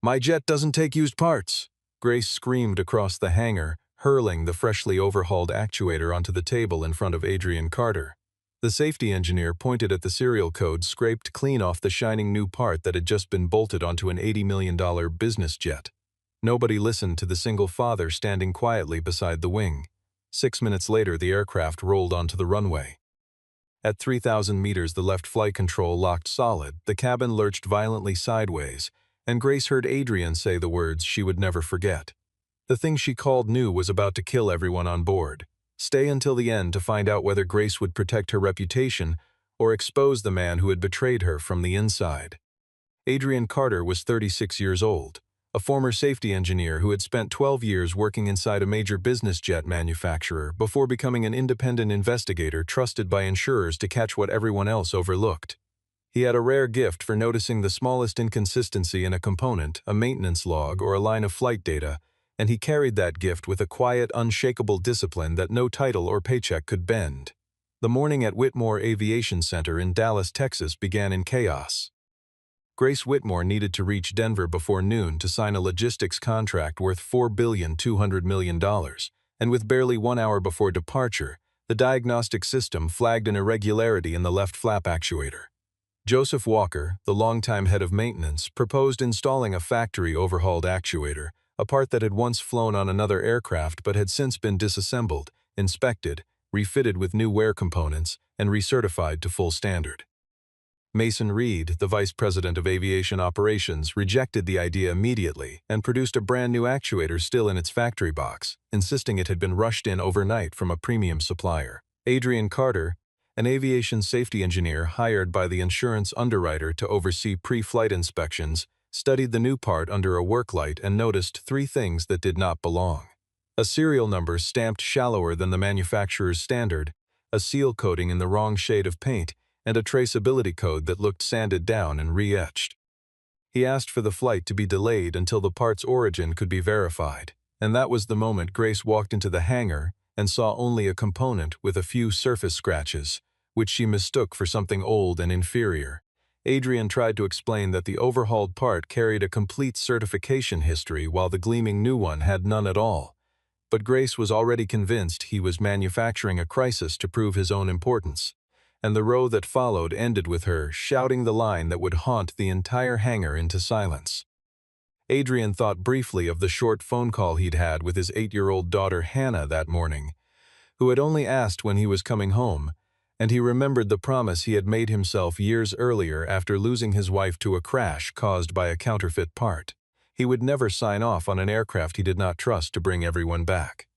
"My jet doesn't take used parts!" Grace screamed across the hangar, hurling the freshly overhauled actuator onto the table in front of Adrian Carter. The safety engineer pointed at the serial code scraped clean off the shining new part that had just been bolted onto an $80 million business jet. Nobody listened to the single father standing quietly beside the wing. 6 minutes later, the aircraft rolled onto the runway. At 3,000 meters, the left flight control locked solid, the cabin lurched violently sideways, and Grace heard Adrian say the words she would never forget. The thing she called new was about to kill everyone on board. Stay until the end to find out whether Grace would protect her reputation or expose the man who had betrayed her from the inside. Adrian Carter was 36 years old, a former safety engineer who had spent 12 years working inside a major business jet manufacturer before becoming an independent investigator trusted by insurers to catch what everyone else overlooked. He had a rare gift for noticing the smallest inconsistency in a component, a maintenance log, or a line of flight data, and he carried that gift with a quiet, unshakable discipline that no title or paycheck could bend. The morning at Whitmore Aviation Center in Dallas, Texas began in chaos. Grace Whitmore needed to reach Denver before noon to sign a logistics contract worth $4.2 billion, and with barely 1 hour before departure, the diagnostic system flagged an irregularity in the left flap actuator. Joseph Walker, the longtime head of maintenance, proposed installing a factory-overhauled actuator, a part that had once flown on another aircraft but had since been disassembled, inspected, refitted with new wear components, and recertified to full standard. Mason Reed, the vice president of aviation operations, rejected the idea immediately and produced a brand new actuator still in its factory box, insisting it had been rushed in overnight from a premium supplier. Adrian Carter, an aviation safety engineer hired by the insurance underwriter to oversee pre-flight inspections, studied the new part under a work light and noticed 3 things that did not belong: a serial number stamped shallower than the manufacturer's standard, a seal coating in the wrong shade of paint, and a traceability code that looked sanded down and re-etched. He asked for the flight to be delayed until the part's origin could be verified, and that was the moment Grace walked into the hangar and saw only a component with a few surface scratches, which she mistook for something old and inferior. Adrian tried to explain that the overhauled part carried a complete certification history while the gleaming new one had none at all, but Grace was already convinced he was manufacturing a crisis to prove his own importance, and the row that followed ended with her shouting the line that would haunt the entire hangar into silence. Adrian thought briefly of the short phone call he'd had with his 8-year-old daughter Hannah that morning, who had only asked when he was coming home, and he remembered the promise he had made himself years earlier after losing his wife to a crash caused by a counterfeit part. He would never sign off on an aircraft he did not trust to bring everyone back.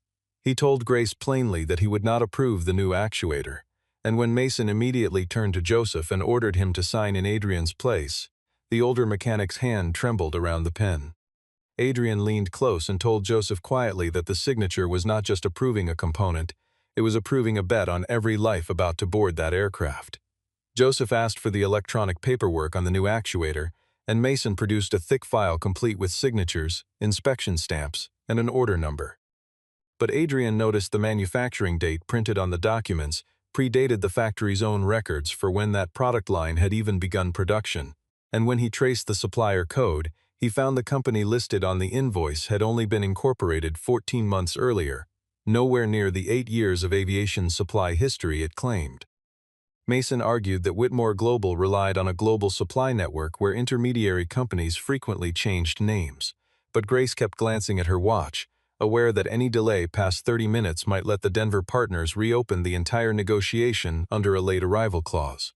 He told Grace plainly that he would not approve the new actuator, and when Mason immediately turned to Joseph and ordered him to sign in Adrian's place, the older mechanic's hand trembled around the pen. Adrian leaned close and told Joseph quietly that the signature was not just approving a component, it was approving a bet on every life about to board that aircraft. Joseph asked for the electronic paperwork on the new actuator, and Mason produced a thick file complete with signatures, inspection stamps, and an order number. But Adrian noticed the manufacturing date printed on the documents predated the factory's own records for when that product line had even begun production, and when he traced the supplier code, he found the company listed on the invoice had only been incorporated 14 months earlier, nowhere near the 8 years of aviation supply history it claimed. Mason argued that Whitmore Global relied on a global supply network where intermediary companies frequently changed names, but Grace kept glancing at her watch, aware that any delay past 30 minutes might let the Denver partners reopen the entire negotiation under a late arrival clause.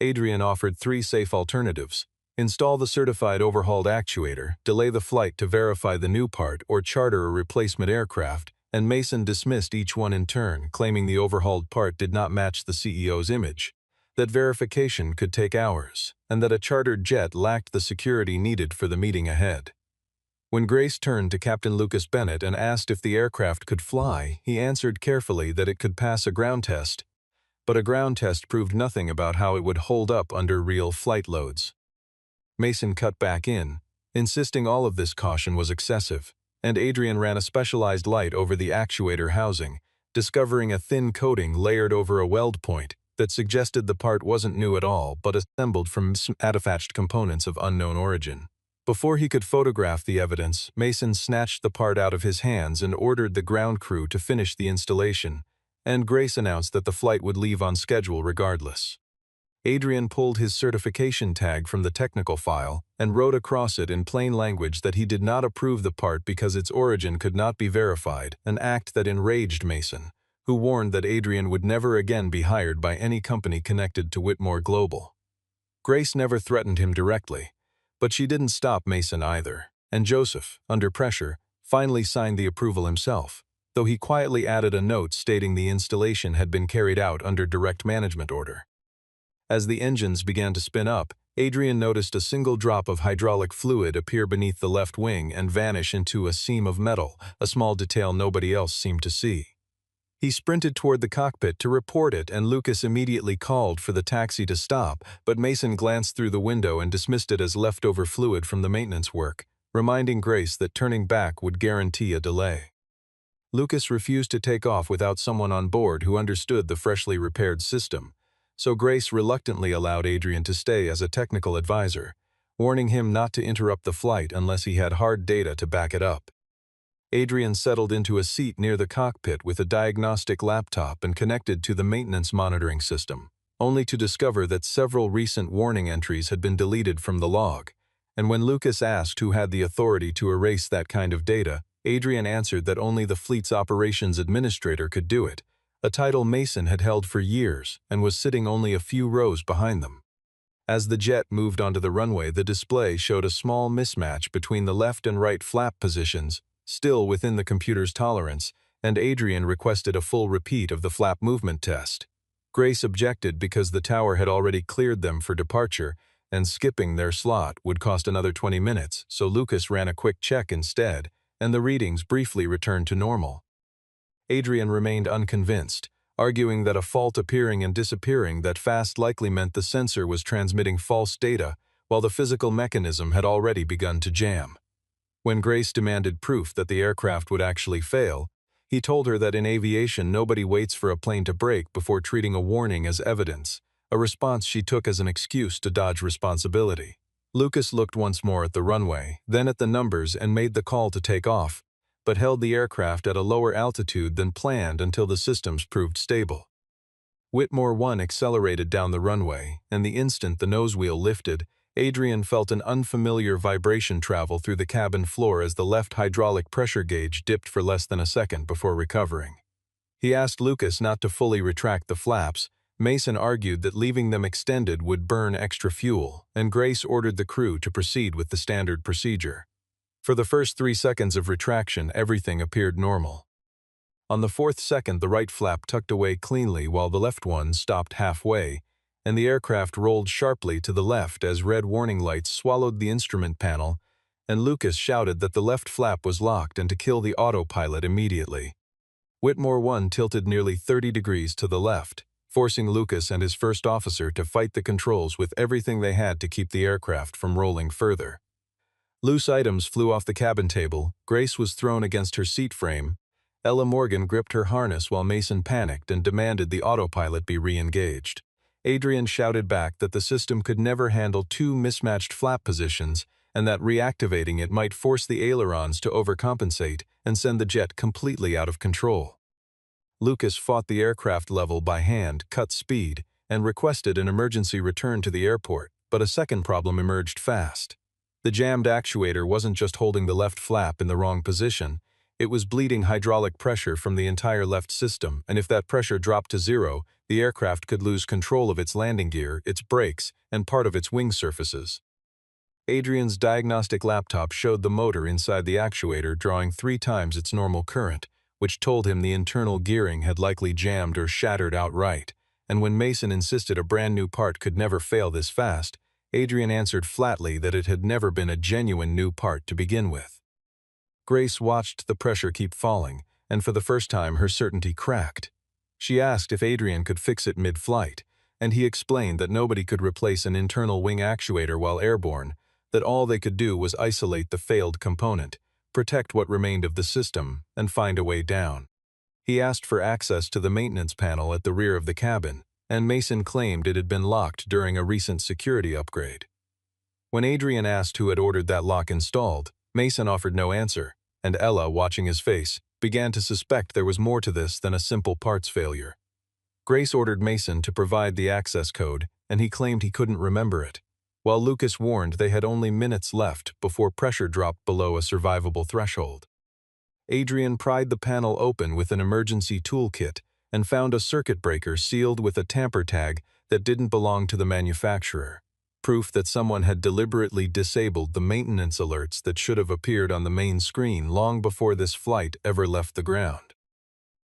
Adrian offered 3 safe alternatives: install the certified overhauled actuator, delay the flight to verify the new part, or charter a replacement aircraft, and Mason dismissed each one in turn, claiming the overhauled part did not match the CEO's image, that verification could take hours, and that a chartered jet lacked the security needed for the meeting ahead. When Grace turned to Captain Lucas Bennett and asked if the aircraft could fly, he answered carefully that it could pass a ground test, but a ground test proved nothing about how it would hold up under real flight loads. Mason cut back in, insisting all of this caution was excessive, and Adrian ran a specialized light over the actuator housing, discovering a thin coating layered over a weld point that suggested the part wasn't new at all but assembled from manufactured components of unknown origin. Before he could photograph the evidence, Mason snatched the part out of his hands and ordered the ground crew to finish the installation, and Grace announced that the flight would leave on schedule regardless. Adrian pulled his certification tag from the technical file and wrote across it in plain language that he did not approve the part because its origin could not be verified, an act that enraged Mason, who warned that Adrian would never again be hired by any company connected to Whitmore Global. Grace never threatened him directly, but she didn't stop Mason either, and Joseph, under pressure, finally signed the approval himself, though he quietly added a note stating the installation had been carried out under direct management order. As the engines began to spin up, Adrian noticed a single drop of hydraulic fluid appear beneath the left wing and vanish into a seam of metal, a small detail nobody else seemed to see. He sprinted toward the cockpit to report it, and Lucas immediately called for the taxi to stop, but Mason glanced through the window and dismissed it as leftover fluid from the maintenance work, reminding Grace that turning back would guarantee a delay. Lucas refused to take off without someone on board who understood the freshly repaired system, so Grace reluctantly allowed Adrian to stay as a technical advisor, warning him not to interrupt the flight unless he had hard data to back it up. Adrian settled into a seat near the cockpit with a diagnostic laptop and connected to the maintenance monitoring system, only to discover that several recent warning entries had been deleted from the log, and when Lucas asked who had the authority to erase that kind of data, Adrian answered that only the fleet's operations administrator could do it, a title Mason had held for years and was sitting only a few rows behind them. As the jet moved onto the runway, the display showed a small mismatch between the left and right flap positions, still within the computer's tolerance, and Adrian requested a full repeat of the flap movement test. Grace objected because the tower had already cleared them for departure, and skipping their slot would cost another 20 minutes, so Lucas ran a quick check instead, and the readings briefly returned to normal. Adrian remained unconvinced, arguing that a fault appearing and disappearing that fast likely meant the sensor was transmitting false data, while the physical mechanism had already begun to jam. When Grace demanded proof that the aircraft would actually fail, he told her that in aviation nobody waits for a plane to break before treating a warning as evidence, a response she took as an excuse to dodge responsibility. Lucas looked once more at the runway, then at the numbers and made the call to take off, but held the aircraft at a lower altitude than planned until the systems proved stable. Whitmore 1 accelerated down the runway, and the instant the nose wheel lifted, Adrian felt an unfamiliar vibration travel through the cabin floor as the left hydraulic pressure gauge dipped for less than a second before recovering. He asked Lucas not to fully retract the flaps. Mason argued that leaving them extended would burn extra fuel, and Grace ordered the crew to proceed with the standard procedure. For the first 3 seconds of retraction, everything appeared normal. On the 4th second, the right flap tucked away cleanly while the left one stopped halfway, and the aircraft rolled sharply to the left as red warning lights swallowed the instrument panel, and Lucas shouted that the left flap was locked and to kill the autopilot immediately. Whitmore 1 tilted nearly 30 degrees to the left, forcing Lucas and his first officer to fight the controls with everything they had to keep the aircraft from rolling further. Loose items flew off the cabin table, Grace was thrown against her seat frame, Ella Morgan gripped her harness while Mason panicked and demanded the autopilot be re-engaged. Adrian shouted back that the system could never handle 2 mismatched flap positions and that reactivating it might force the ailerons to overcompensate and send the jet completely out of control. Lucas fought the aircraft level by hand, cut speed, and requested an emergency return to the airport, but a second problem emerged fast. The jammed actuator wasn't just holding the left flap in the wrong position, it was bleeding hydraulic pressure from the entire left system, and if that pressure dropped to 0, the aircraft could lose control of its landing gear, its brakes, and part of its wing surfaces. Adrian's diagnostic laptop showed the motor inside the actuator drawing 3 times its normal current, which told him the internal gearing had likely jammed or shattered outright, and when Mason insisted a brand new part could never fail this fast, Adrian answered flatly that it had never been a genuine new part to begin with. Grace watched the pressure keep falling, and for the first time her certainty cracked. She asked if Adrian could fix it mid-flight, and he explained that nobody could replace an internal wing actuator while airborne, that all they could do was isolate the failed component, protect what remained of the system, and find a way down. He asked for access to the maintenance panel at the rear of the cabin, and Mason claimed it had been locked during a recent security upgrade. When Adrian asked who had ordered that lock installed, Mason offered no answer, and Ella, watching his face, began to suspect there was more to this than a simple parts failure. Grace ordered Mason to provide the access code, and he claimed he couldn't remember it, while Lucas warned they had only minutes left before pressure dropped below a survivable threshold. Adrian pried the panel open with an emergency toolkit and found a circuit breaker sealed with a tamper tag that didn't belong to the manufacturer, proof that someone had deliberately disabled the maintenance alerts that should have appeared on the main screen long before this flight ever left the ground.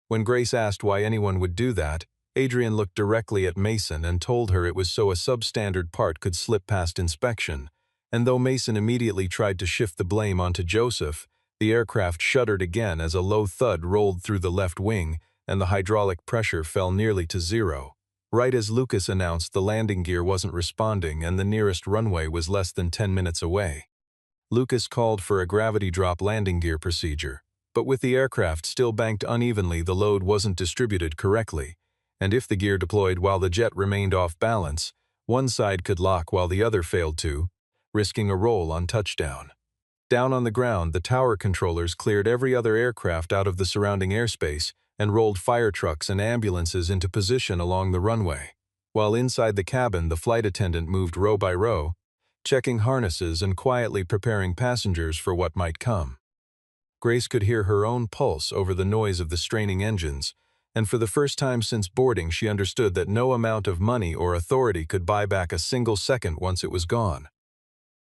When Grace asked why anyone would do that, Adrian looked directly at Mason and told her it was so a substandard part could slip past inspection, and though Mason immediately tried to shift the blame onto Joseph, the aircraft shuddered again as a low thud rolled through the left wing and the hydraulic pressure fell nearly to zero, right as Lucas announced the landing gear wasn't responding and the nearest runway was less than 10 minutes away. Lucas called for a gravity drop landing gear procedure, but with the aircraft still banked unevenly, the load wasn't distributed correctly, and if the gear deployed while the jet remained off balance, one side could lock while the other failed to, risking a roll on touchdown. Down on the ground, the tower controllers cleared every other aircraft out of the surrounding airspace and rolled fire trucks and ambulances into position along the runway, while inside the cabin the flight attendant moved row by row, checking harnesses and quietly preparing passengers for what might come. Grace could hear her own pulse over the noise of the straining engines, and for the first time since boarding she understood that no amount of money or authority could buy back a single second once it was gone.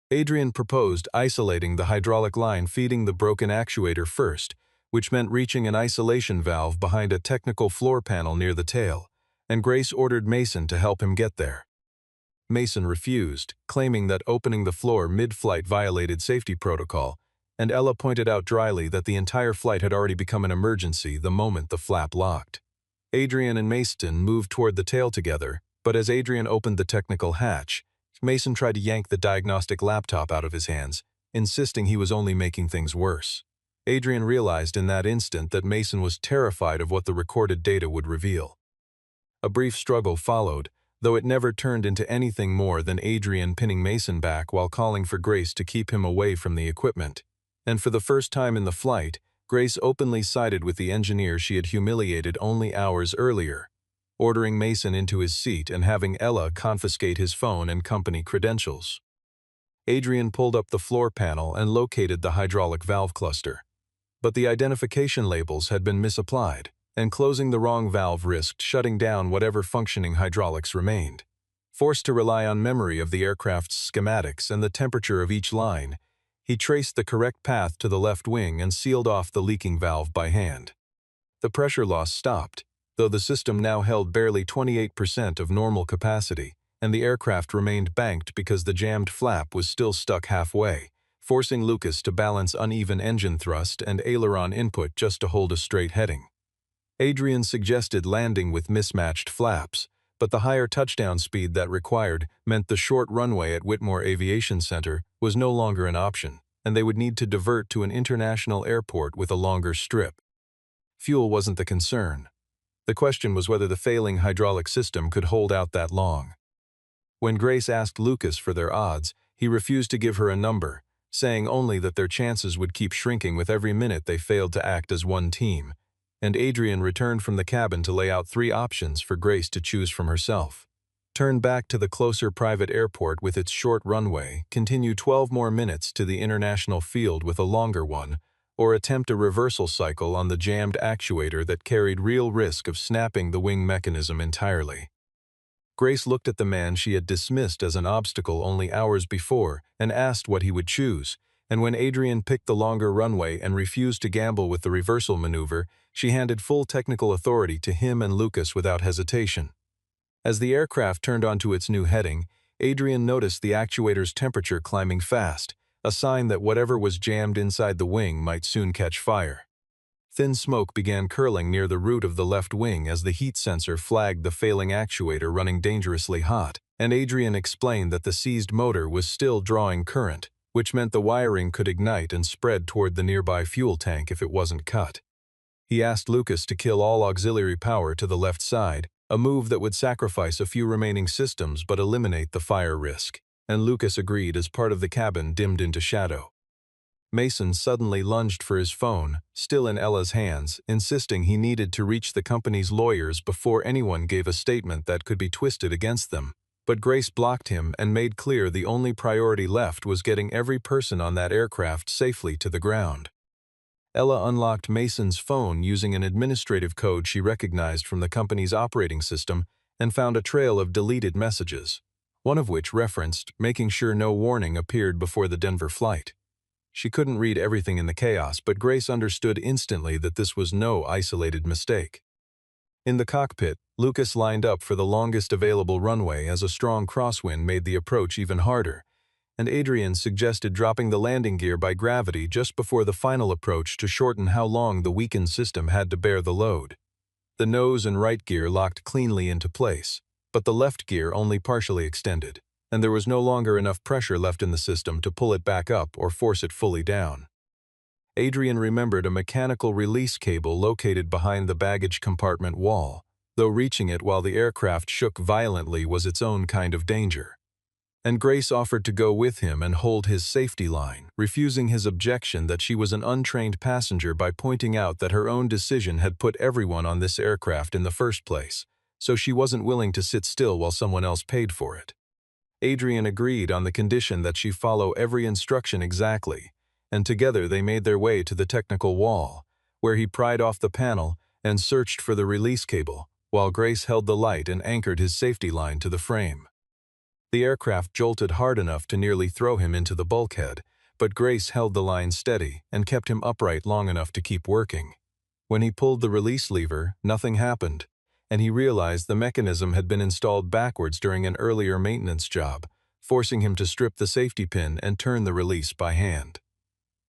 Adrian proposed isolating the hydraulic line feeding the broken actuator first, which meant reaching an isolation valve behind a technical floor panel near the tail, and Grace ordered Mason to help him get there. Mason refused, claiming that opening the floor mid-flight violated safety protocol, and Ella pointed out dryly that the entire flight had already become an emergency the moment the flap locked. Adrian and Mason moved toward the tail together, but as Adrian opened the technical hatch, Mason tried to yank the diagnostic laptop out of his hands, insisting he was only making things worse. Adrian realized in that instant that Mason was terrified of what the recorded data would reveal. A brief struggle followed, though it never turned into anything more than Adrian pinning Mason back while calling for Grace to keep him away from the equipment. And for the first time in the flight, Grace openly sided with the engineer she had humiliated only hours earlier, ordering Mason into his seat and having Ella confiscate his phone and company credentials. Adrian pulled up the floor panel and located the hydraulic valve cluster. But the identification labels had been misapplied, and closing the wrong valve risked shutting down whatever functioning hydraulics remained. Forced to rely on memory of the aircraft's schematics and the temperature of each line, he traced the correct path to the left wing and sealed off the leaking valve by hand. The pressure loss stopped, though the system now held barely 28% of normal capacity, and the aircraft remained banked because the jammed flap was still stuck halfway, forcing Lucas to balance uneven engine thrust and aileron input just to hold a straight heading. Adrian suggested landing with mismatched flaps, but the higher touchdown speed that required meant the short runway at Whitmore Aviation Center was no longer an option, and they would need to divert to an international airport with a longer strip. Fuel wasn't the concern. The question was whether the failing hydraulic system could hold out that long. When Grace asked Lucas for their odds, he refused to give her a number, saying only that their chances would keep shrinking with every minute they failed to act as one team, and Adrian returned from the cabin to lay out 3 options for Grace to choose from herself. Turn back to the closer private airport with its short runway, continue 12 more minutes to the international field with a longer one, or attempt a reversal cycle on the jammed actuator that carried real risk of snapping the wing mechanism entirely. Grace looked at the man she had dismissed as an obstacle only hours before and asked what he would choose, and when Adrian picked the longer runway and refused to gamble with the reversal maneuver, she handed full technical authority to him and Lucas without hesitation. As the aircraft turned onto its new heading, Adrian noticed the actuator's temperature climbing fast, a sign that whatever was jammed inside the wing might soon catch fire. Thin smoke began curling near the root of the left wing as the heat sensor flagged the failing actuator running dangerously hot, and Adrian explained that the seized motor was still drawing current, which meant the wiring could ignite and spread toward the nearby fuel tank if it wasn't cut. He asked Lucas to kill all auxiliary power to the left side, a move that would sacrifice a few remaining systems but eliminate the fire risk. and Lucas agreed as part of the cabin dimmed into shadow. Mason suddenly lunged for his phone, still in Ella's hands, insisting he needed to reach the company's lawyers before anyone gave a statement that could be twisted against them. But Grace blocked him and made clear the only priority left was getting every person on that aircraft safely to the ground. Ella unlocked Mason's phone using an administrative code she recognized from the company's operating system and found a trail of deleted messages, one of which referenced making sure no warning appeared before the Denver flight. She couldn't read everything in the chaos, but Grace understood instantly that this was no isolated mistake. In the cockpit, Lucas lined up for the longest available runway as a strong crosswind made the approach even harder, and Adrian suggested dropping the landing gear by gravity just before the final approach to shorten how long the weakened system had to bear the load. The nose and right gear locked cleanly into place, but the left gear only partially extended, and there was no longer enough pressure left in the system to pull it back up or force it fully down. Adrian remembered a mechanical release cable located behind the baggage compartment wall, though reaching it while the aircraft shook violently was its own kind of danger. And Grace offered to go with him and hold his safety line, refusing his objection that she was an untrained passenger by pointing out that her own decision had put everyone on this aircraft in the first place, so she wasn't willing to sit still while someone else paid for it. Adrian agreed on the condition that she follow every instruction exactly, and together they made their way to the technical wall, where he pried off the panel and searched for the release cable, while Grace held the light and anchored his safety line to the frame. The aircraft jolted hard enough to nearly throw him into the bulkhead, but Grace held the line steady and kept him upright long enough to keep working. When he pulled the release lever, nothing happened, and he realized the mechanism had been installed backwards during an earlier maintenance job, forcing him to strip the safety pin and turn the release by hand.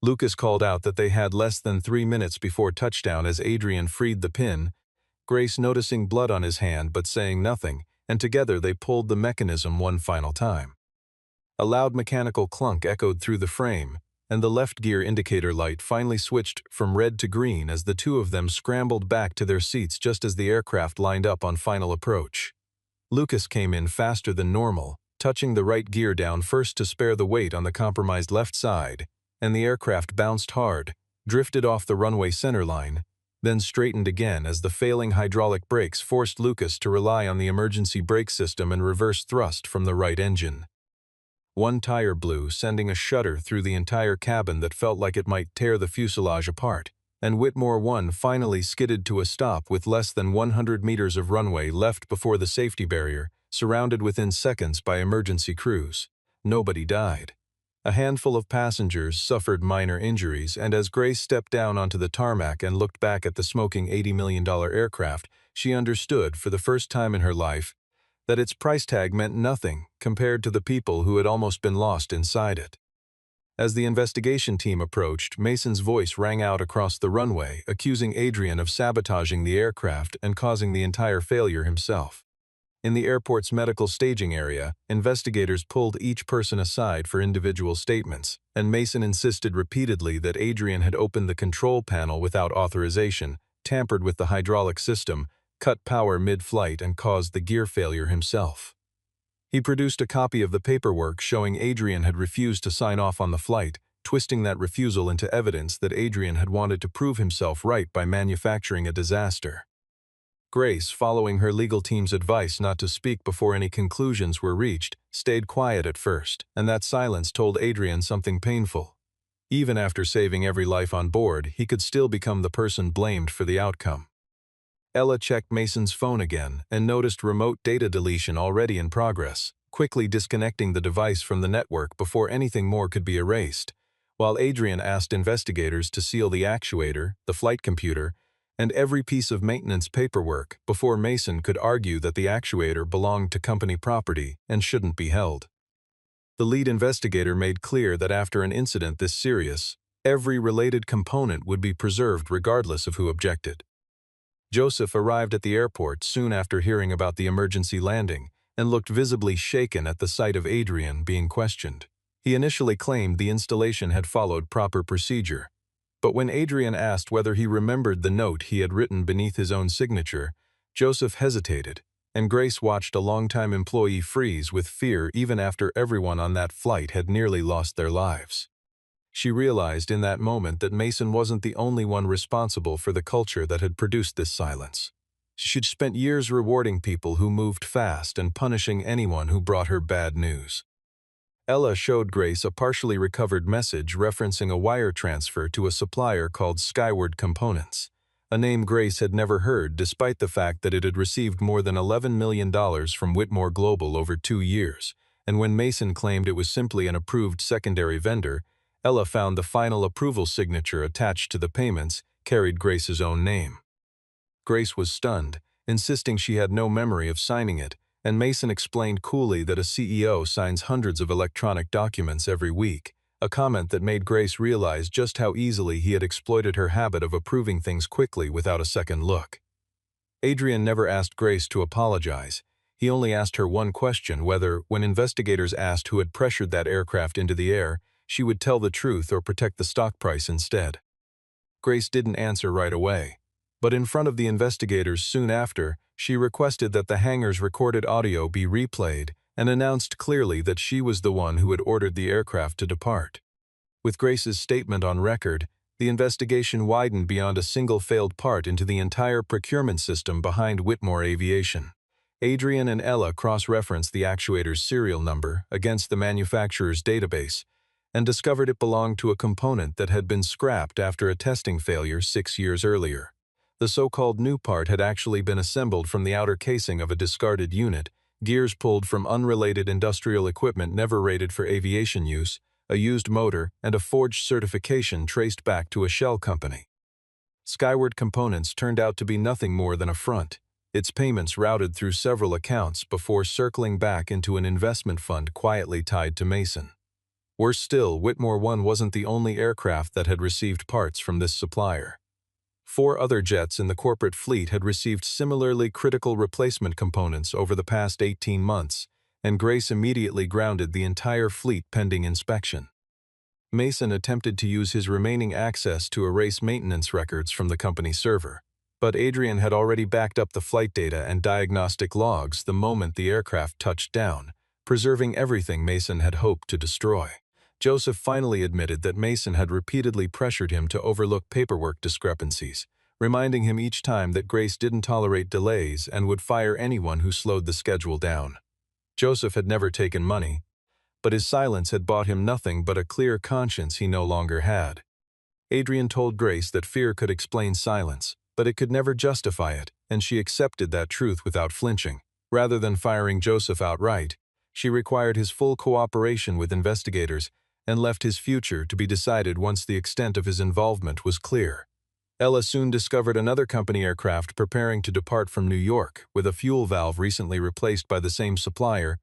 Lucas called out that they had less than 3 minutes before touchdown as Adrian freed the pin, Grace noticing blood on his hand but saying nothing, and together they pulled the mechanism one final time. A loud mechanical clunk echoed through the frame, and the left gear indicator light finally switched from red to green as the two of them scrambled back to their seats just as the aircraft lined up on final approach. Lucas came in faster than normal, touching the right gear down first to spare the weight on the compromised left side, and the aircraft bounced hard, drifted off the runway centerline, then straightened again as the failing hydraulic brakes forced Lucas to rely on the emergency brake system and reverse thrust from the right engine. One tire blew, sending a shudder through the entire cabin that felt like it might tear the fuselage apart, and Whitmore 1 finally skidded to a stop with less than 100 meters of runway left before the safety barrier, surrounded within seconds by emergency crews. Nobody died. A handful of passengers suffered minor injuries, and as Grace stepped down onto the tarmac and looked back at the smoking $80 million aircraft, she understood, for the first time in her life, that its price tag meant nothing compared to the people who had almost been lost inside it. As the investigation team approached, Mason's voice rang out across the runway, accusing Adrian of sabotaging the aircraft and causing the entire failure himself. In the airport's medical staging area, investigators pulled each person aside for individual statements, and Mason insisted repeatedly that Adrian had opened the control panel without authorization, tampered with the hydraulic system, cut power mid-flight, and caused the gear failure himself. He produced a copy of the paperwork showing Adrian had refused to sign off on the flight, twisting that refusal into evidence that Adrian had wanted to prove himself right by manufacturing a disaster. Grace, following her legal team's advice not to speak before any conclusions were reached, stayed quiet at first, and that silence told Adrian something painful. Even after saving every life on board, he could still become the person blamed for the outcome. Ella checked Mason's phone again and noticed remote data deletion already in progress, quickly disconnecting the device from the network before anything more could be erased, while Adrian asked investigators to seal the actuator, the flight computer, and every piece of maintenance paperwork before Mason could argue that the actuator belonged to company property and shouldn't be held. The lead investigator made clear that after an incident this serious, every related component would be preserved regardless of who objected. Joseph arrived at the airport soon after hearing about the emergency landing and looked visibly shaken at the sight of Adrian being questioned. He initially claimed the installation had followed proper procedure, but when Adrian asked whether he remembered the note he had written beneath his own signature, Joseph hesitated, and Grace watched a longtime employee freeze with fear even after everyone on that flight had nearly lost their lives. She realized in that moment that Mason wasn't the only one responsible for the culture that had produced this silence. She'd spent years rewarding people who moved fast and punishing anyone who brought her bad news. Ella showed Grace a partially recovered message referencing a wire transfer to a supplier called Skyward Components, a name Grace had never heard despite the fact that it had received more than $11 million from Whitmore Global over 2 years, and when Mason claimed it was simply an approved secondary vendor, Ella found the final approval signature attached to the payments carried Grace's own name. Grace was stunned, insisting she had no memory of signing it, and Mason explained coolly that a CEO signs hundreds of electronic documents every week, a comment that made Grace realize just how easily he had exploited her habit of approving things quickly without a second look. Adrian never asked Grace to apologize. He only asked her one question: whether, when investigators asked who had pressured that aircraft into the air, she would tell the truth or protect the stock price instead. Grace didn't answer right away, but in front of the investigators soon after, she requested that the hangar's recorded audio be replayed and announced clearly that she was the one who had ordered the aircraft to depart. With Grace's statement on record, the investigation widened beyond a single failed part into the entire procurement system behind Whitmore Aviation. Adrian and Ella cross-referenced the actuator's serial number against the manufacturer's database and discovered it belonged to a component that had been scrapped after a testing failure 6 years earlier. The so-called new part had actually been assembled from the outer casing of a discarded unit, gears pulled from unrelated industrial equipment never rated for aviation use, a used motor, and a forged certification traced back to a shell company. Skyward Components turned out to be nothing more than a front, its payments routed through several accounts before circling back into an investment fund quietly tied to Mason. Worse still, Whitmore 1 wasn't the only aircraft that had received parts from this supplier. 4 other jets in the corporate fleet had received similarly critical replacement components over the past 18 months, and Grace immediately grounded the entire fleet pending inspection. Mason attempted to use his remaining access to erase maintenance records from the company server, but Adrian had already backed up the flight data and diagnostic logs the moment the aircraft touched down, preserving everything Mason had hoped to destroy. Joseph finally admitted that Mason had repeatedly pressured him to overlook paperwork discrepancies, reminding him each time that Grace didn't tolerate delays and would fire anyone who slowed the schedule down. Joseph had never taken money, but his silence had bought him nothing but a clear conscience he no longer had. Adrian told Grace that fear could explain silence, but it could never justify it, and she accepted that truth without flinching. Rather than firing Joseph outright, she required his full cooperation with investigators and left his future to be decided once the extent of his involvement was clear. Ella soon discovered another company aircraft preparing to depart from New York, with a fuel valve recently replaced by the same supplier,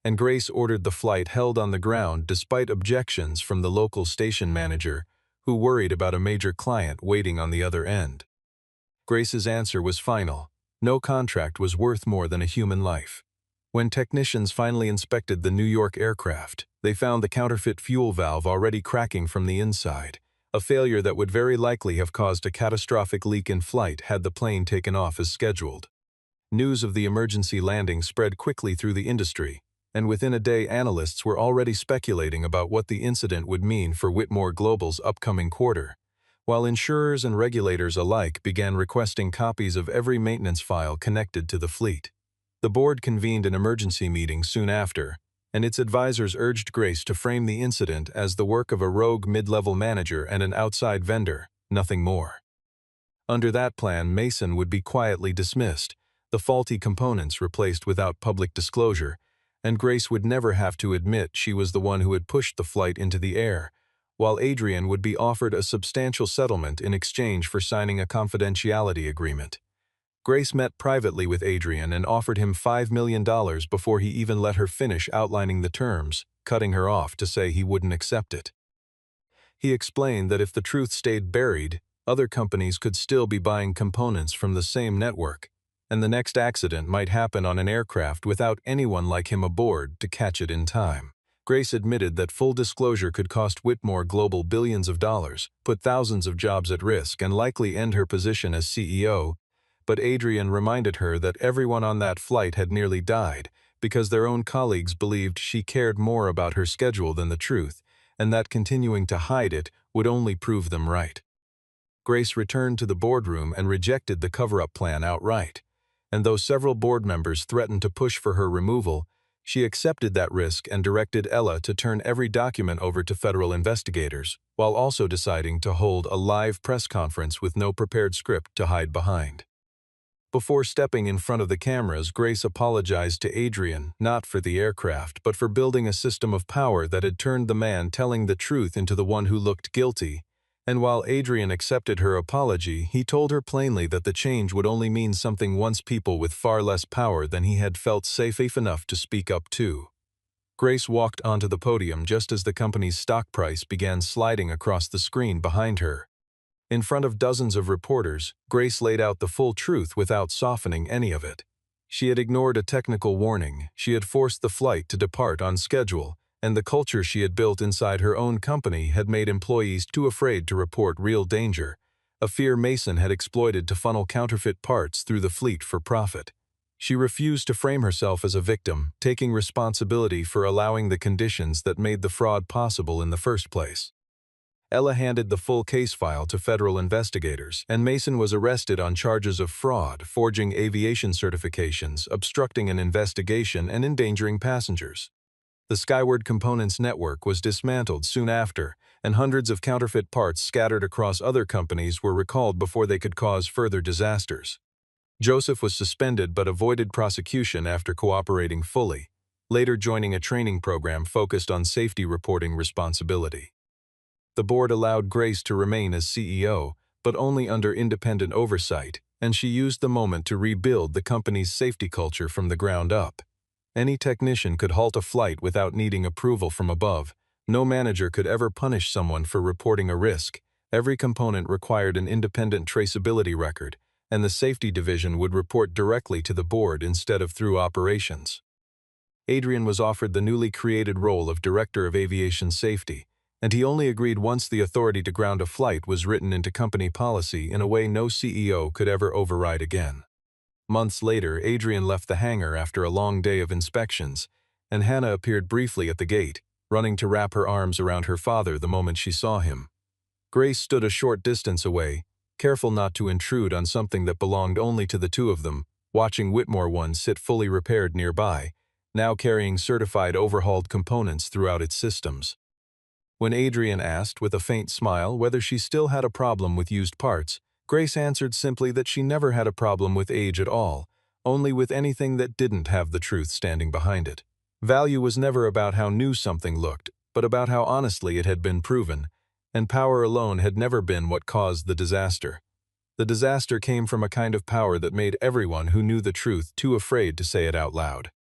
and Grace ordered the flight held on the ground despite objections from the local station manager, who worried about a major client waiting on the other end. Grace's answer was final: no contract was worth more than a human life. When technicians finally inspected the New York aircraft, they found the counterfeit fuel valve already cracking from the inside, a failure that would very likely have caused a catastrophic leak in flight had the plane taken off as scheduled. News of the emergency landing spread quickly through the industry, and within a day analysts were already speculating about what the incident would mean for Whitmore Global's upcoming quarter, while insurers and regulators alike began requesting copies of every maintenance file connected to the fleet. The board convened an emergency meeting soon after, and its advisors urged Grace to frame the incident as the work of a rogue mid-level manager and an outside vendor, nothing more. Under that plan, Mason would be quietly dismissed, the faulty components replaced without public disclosure, and Grace would never have to admit she was the one who had pushed the flight into the air, while Adrian would be offered a substantial settlement in exchange for signing a confidentiality agreement. Grace met privately with Adrian and offered him $5 million before he even let her finish outlining the terms, cutting her off to say he wouldn't accept it. He explained that if the truth stayed buried, other companies could still be buying components from the same network, and the next accident might happen on an aircraft without anyone like him aboard to catch it in time. Grace admitted that full disclosure could cost Whitmore Global billions of dollars, put thousands of jobs at risk, and likely end her position as CEO, but Adrian reminded her that everyone on that flight had nearly died because their own colleagues believed she cared more about her schedule than the truth, and that continuing to hide it would only prove them right. Grace returned to the boardroom and rejected the cover-up plan outright. And though several board members threatened to push for her removal, she accepted that risk and directed Ella to turn every document over to federal investigators, while also deciding to hold a live press conference with no prepared script to hide behind. Before stepping in front of the cameras, Grace apologized to Adrian, not for the aircraft, but for building a system of power that had turned the man telling the truth into the one who looked guilty. And while Adrian accepted her apology, he told her plainly that the change would only mean something once people with far less power than he had felt safe enough to speak up to. Grace walked onto the podium just as the company's stock price began sliding across the screen behind her. In front of dozens of reporters, Grace laid out the full truth without softening any of it. She had ignored a technical warning, she had forced the flight to depart on schedule, and the culture she had built inside her own company had made employees too afraid to report real danger, a fear Mason had exploited to funnel counterfeit parts through the fleet for profit. She refused to frame herself as a victim, taking responsibility for allowing the conditions that made the fraud possible in the first place. Ella handed the full case file to federal investigators, and Mason was arrested on charges of fraud, forging aviation certifications, obstructing an investigation, and endangering passengers. The Skyward Components network was dismantled soon after, and hundreds of counterfeit parts scattered across other companies were recalled before they could cause further disasters. Joseph was suspended but avoided prosecution after cooperating fully, later joining a training program focused on safety reporting responsibility. The board allowed Grace to remain as CEO, but only under independent oversight, and she used the moment to rebuild the company's safety culture from the ground up. Any technician could halt a flight without needing approval from above. No manager could ever punish someone for reporting a risk. Every component required an independent traceability record, and the safety division would report directly to the board instead of through operations. Adrian was offered the newly created role of Director of Aviation Safety, and he only agreed once the authority to ground a flight was written into company policy in a way no CEO could ever override again. Months later, Adrian left the hangar after a long day of inspections, and Hannah appeared briefly at the gate, running to wrap her arms around her father the moment she saw him. Grace stood a short distance away, careful not to intrude on something that belonged only to the two of them, watching Whitmore One sit fully repaired nearby, now carrying certified overhauled components throughout its systems. When Adrian asked, with a faint smile, whether she still had a problem with used parts, Grace answered simply that she never had a problem with age at all, only with anything that didn't have the truth standing behind it. Value was never about how new something looked, but about how honestly it had been proven, and power alone had never been what caused the disaster. The disaster came from a kind of power that made everyone who knew the truth too afraid to say it out loud.